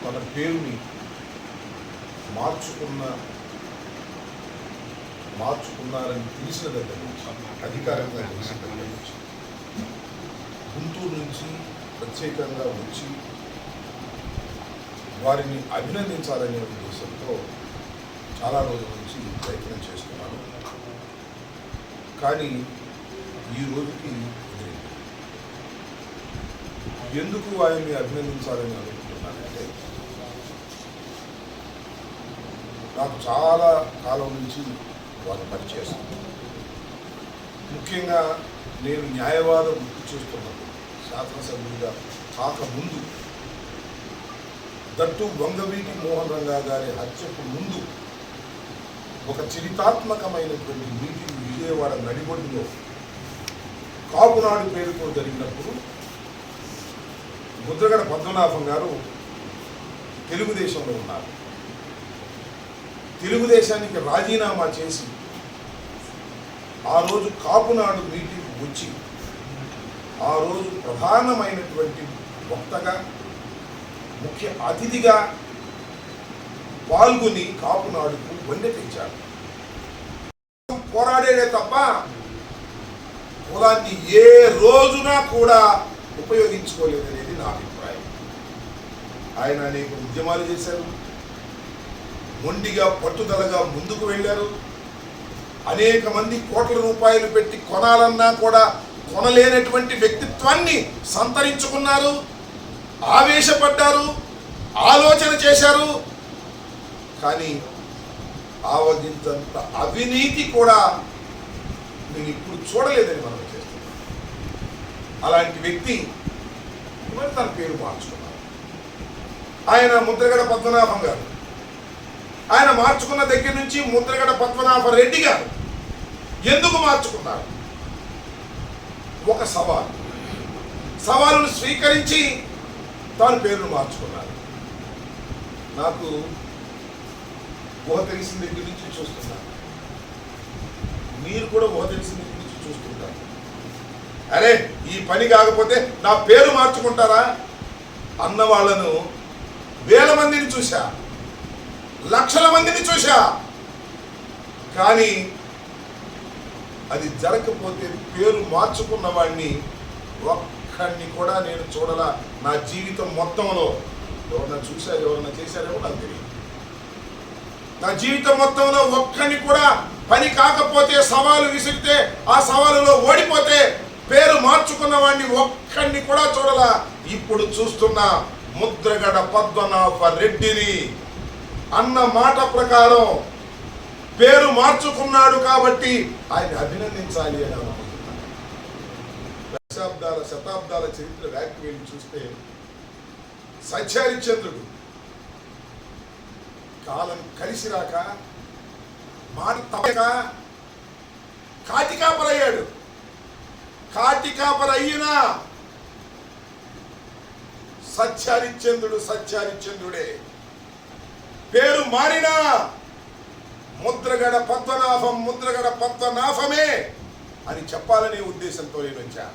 తన పేరుని మార్చుకున్నారని తెలిసిన దగ్గర నుంచి, అధికారంగా తెలిసిన దగ్గర నుంచి, గుంటూరు నుంచి ప్రత్యేకంగా వచ్చి వారిని అభినందించాలనే ఉద్దేశంతో చాలా రోజుల నుంచి ప్రయత్నం చేస్తున్నాను. కానీ ఈ రోజుకి ఎదురైంది. ఎందుకు ఆయన్ని అభినందించాలని అనుకుంటున్నానంటే, నాకు చాలా కాలం నుంచి వారు పనిచేస్తాను. ముఖ్యంగా నేను న్యాయవాదం వృత్తి చేస్తున్నప్పుడు, శాసనసభ్యుడిగా కాకముందు, దట్టు వంగవీటి మోహన్ రంగా గారి హత్యకు ముందు ఒక చరితాత్మకమైనటువంటి మీటింగ్ విజయవాడ నడిబొడ్డులో కాపునాడు పేరుతో జరిగినప్పుడు ముద్రగడ పద్మనాభం గారు తెలుగుదేశంలో ఉన్నారు. తెలుగుదేశానికి రాజీనామా చేసి ఆ రోజు కాపునాడు మీటింగ్ వచ్చి ఆ రోజు ప్రధానమైనటువంటి వక్తగా, ముఖ్య అతిథిగా పాల్గొని కాపునాడుకు వన్నె తెచ్చారు. పోరాడేదే తప్ప కులాన్ని ఏ రోజున కూడా ఉపయోగించుకోలేదనేది నా అభిప్రాయం. ఆయన అనేక ఉద్యమాలు చేశారు, మొండిగా పట్టుదలగా ముందుకు వెళ్ళారు. అనేక మంది కోట్ల రూపాయలు పెట్టి కొనాలన్నా కూడా కొనలేనటువంటి వ్యక్తిత్వాన్ని సంతరించుకున్నారు, ఆవేశపడ్డారు, ఆలోచన చేశారు. కానీ ఆవగింతంత అవినీతి కూడా నేను ఇప్పుడు చూడలేదని మనం చేస్తున్నాం. అలాంటి వ్యక్తి మరి తన పేరు మార్చుకున్నారు. ఆయన ముద్రగడ పద్మనాభం గారు. ఆయన మార్చుకున్న దగ్గర నుంచి ముద్రగడ పద్మనాభ రెడ్డి గారు. ఎందుకు మార్చుకున్నారు? ఒక సవాలును స్వీకరించి తాను పేరును మార్చుకున్నారు. నాకు ఊహ తెలిసిన దగ్గర నుంచి చూస్తున్నాను, మీరు కూడా ఊహ తెలిసిన దగ్గర నుంచి చూస్తుంటారు. అరే ఈ పని కాకపోతే నా పేరు మార్చుకుంటారా అన్న వాళ్ళను వేల మందిని చూశా, లక్షల మందిని చూశా. కానీ అది జరగకపోతే పేరు మార్చుకున్న వాడిని ఒక్కడిని కూడా నేను చూడలా నా జీవితం మొత్తంలో. ఎవరన్నా చూసా, ఎవరన్నా చేశారేమో నాకు తెలియదు. నా జీవితం మొత్తంలో ఒక్కడిని కూడా పని కాకపోతే, సవాలు విసిరితే ఆ సవాలులో ఓడిపోతే పేరు మార్చుకున్న వాడిని ఒక్కడిని కూడా చూడలా. ఇప్పుడు చూస్తున్న ముద్రగడ పద్మనాభ రెడ్డిని అన్న మాట ప్రకారం పేరు మార్చుకున్నాడు కాబట్టి ఆయన అభినందించాలి అని అనుకుంటున్నాను. శతాబ్దాల చరిత్ర వ్యాఖ్య వెళ్ళి చూస్తే సత్యహరిశ్చంద్రుడు కాలం కలిసి రాక మాట తప్పక కాటికాపరయ్యాడు. కాటికాపరయ్యినా సత్యహరిశ్చంద్రుడే. పేరు మారినా ముద్రగడ పద్మనాభమే అని చెప్పాలనే ఉద్దేశంతో నేను వచ్చా.